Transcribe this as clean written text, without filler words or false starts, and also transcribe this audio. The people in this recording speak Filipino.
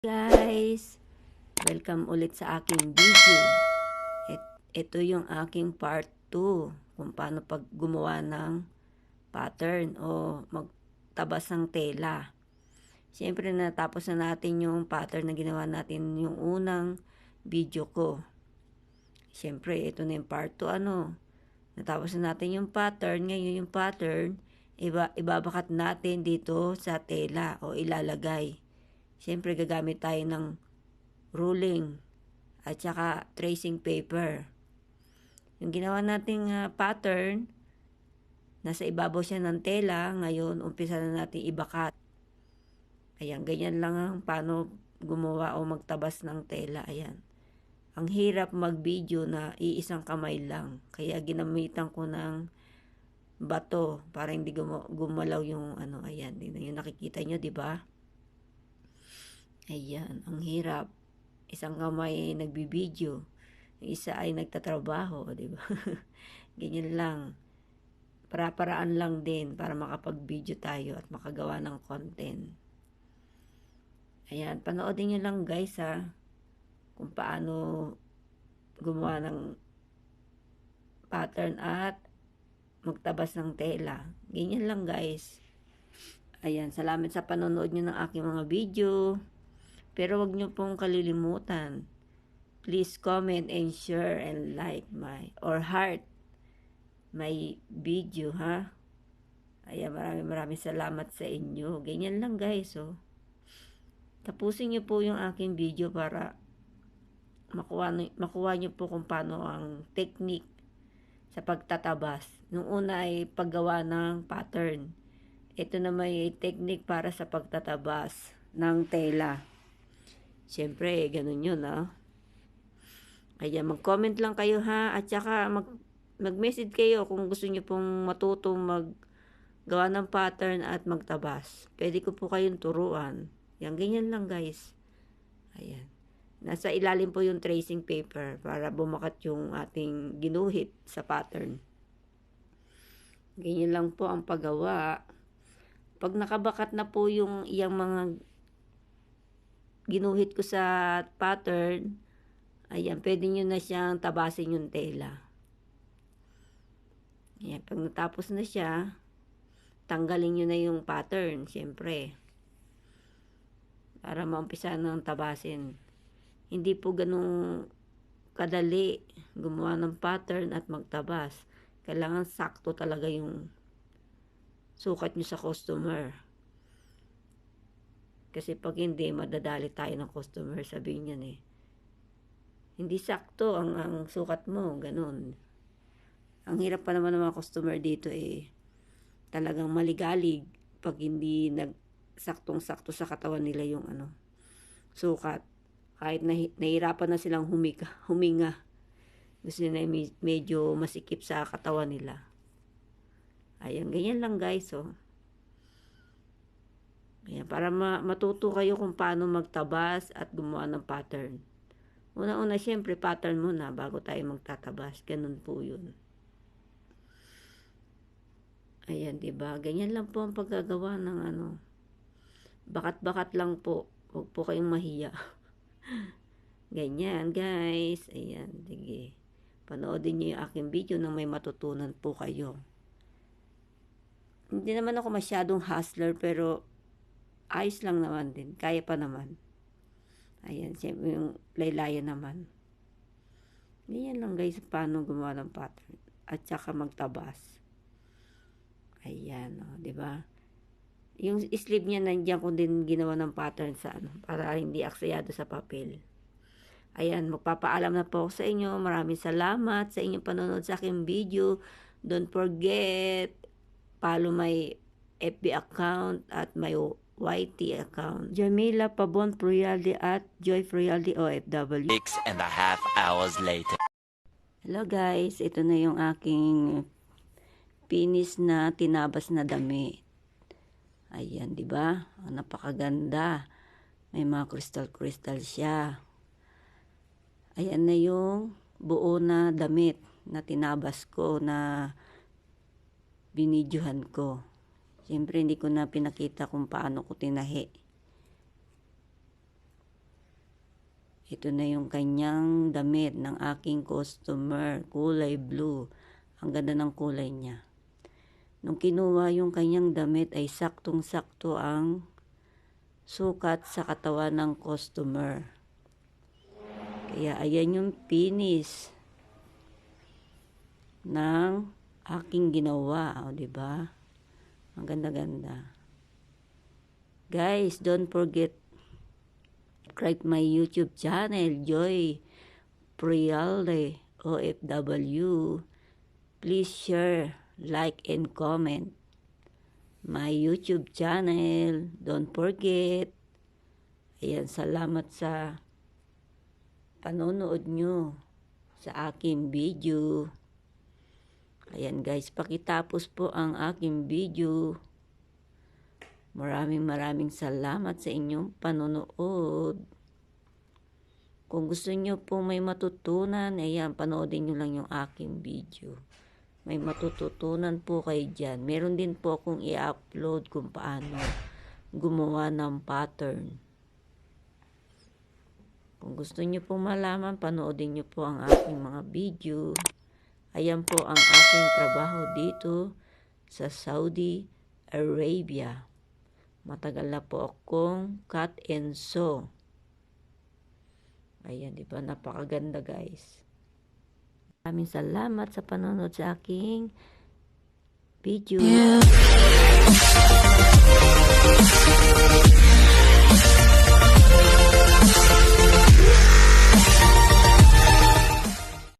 Guys, welcome ulit sa aking video. Ito yung aking part 2 kung paano pag gumawa ng pattern o magtabas ng tela. Siyempre natapos na natin yung pattern na ginawa natin yung unang video ko. Siyempre ito na yung part 2 natapos na natin yung pattern. Ngayon yung pattern ibabakat natin dito sa tela o ilalagay. Siyempre gagamit tayo ng ruling at saka tracing paper. Yung ginawa nating pattern, nasa ibabaw siya ng tela. Ngayon, umpisa na natin ibakat. Ayan, ganyan lang ang paano gumawa o magtabas ng tela. Ayan. Ang hirap mag-video na iisang kamay lang. Kaya ginamitan ko ng bato para hindi gumalaw yung ayan. Yung nakikita nyo, di ba? Ayan, ang hirap. Isang kamay nagbibideo, isa ay nagtatrabaho, di ba? Ganyan lang. Para-paraan lang din para makapag-video tayo at makagawa ng content. Ayan, panoodin nyo lang guys kung paano gumawa ng pattern at magtabas ng tela. Ganyan lang guys. Ayan, salamat sa panonood nyo ng aking mga video. Pero wag nyo pong kalilimutan. Please comment and share and like or heart my video, ha? Ayan, maraming salamat sa inyo. Ganyan lang guys, Tapusin nyo po yung aking video para makuha nyo po kung paano ang technique sa pagtatabas. Nung una ay paggawa ng pattern. Ito na may technique para sa pagtatabas ng tela. Siyempre, ganun yun, Kaya mag-comment lang kayo, ha? At saka mag-message kayo kung gusto nyo pong matutong maggawa ng pattern at magtabas. Pwede ko po kayong turuan. Yan, ganyan lang, guys. Ayan. Nasa ilalim po yung tracing paper para bumakat yung ating ginuhit sa pattern. Ganyan lang po ang paggawa. Pag nakabakat na po yung iyang mga ginuhit ko sa pattern, ayan, pwede nyo na siyang tabasin yung tela. Ayan, pag natapos na siya, tanggalin nyo na yung pattern, syempre. Para maumpisa ng tabasin. Hindi po ganun kadali gumawa ng pattern at magtabas. Kailangan sakto talaga yung sukat nyo sa customer. Kasi pag hindi, madadali tayo ng customer, sabihin niyan hindi sakto ang sukat mo, ganun. Ang hirap pa naman ng mga customer dito talagang maligalig pag hindi nagsaktong-sakto sa katawan nila yung sukat. Kahit nahirapan na silang huminga. Gusto nila medyo masikip sa katawan nila. Ayan, ganyan lang guys, Ayan, para matuto kayo kung paano magtabas at gumawa ng pattern. Una-una, syempre, pattern muna bago tayo magtatabas. Ganun po yun. Ayan, diba? Ganyan lang po ang paggagawa ng bakat-bakat lang po. Huwag po kayong mahiya. Ganyan, guys. Ayan, sige. Panoodin niyo yung aking video nang may matutunan po kayo. Hindi naman ako masyadong hustler, pero ayos lang naman din. Kaya pa naman. Ayan, siyempre yung laylayan naman. Ganyan lang guys, paano gumawa ng pattern. At saka magtabas. Ayan, diba? Yung sleeve niya, nandiyan ko din ginawa ng pattern sa para hindi aksayado sa papel. Ayan, magpapaalam na po ako sa inyo. Maraming salamat sa inyong panonood sa aking video. Don't forget, follow my FB account at my YT account. Jamila Pabon Proyalde at Joy Proyalde OFW. 6.5 hours later. Hello guys, ito na yung aking finish na tinabas na damit. Ayan, di ba? Napakaganda. May mga crystal siya. Ayan na yung buo na damit na tinabas ko na binidyohan ko. Siyempre, hindi ko na pinakita kung paano ko tinahi. Ito na yung kanyang damit ng aking customer, kulay blue. Ang ganda ng kulay niya. Nung kinuha yung kanyang damit ay saktong-sakto ang sukat sa katawan ng customer. Kaya ayan yung finish ng aking ginawa, o diba? Ang ganda-ganda. Guys, don't forget subscribe my YouTube channel, Joy Prialde OFW. Please share, like, and comment my YouTube channel. Don't forget. Ayan, salamat sa panonood nyo sa aking video. Ayan guys, pakitapos po ang aking video. Maraming salamat sa inyong panonood. Kung gusto nyo po may matutunan, ayan, panoodin nyo lang yung aking video. May matututunan po kayo dyan. Meron din po akong i-upload kung paano gumawa ng pattern. Kung gusto nyo po malaman, panoodin nyo po ang aking mga video. Ayan po ang aking trabaho dito sa Saudi Arabia. Matagal na po akong cut and sew. Ayan, di ba? Napakaganda guys. Maraming salamat sa panonood sa aking video.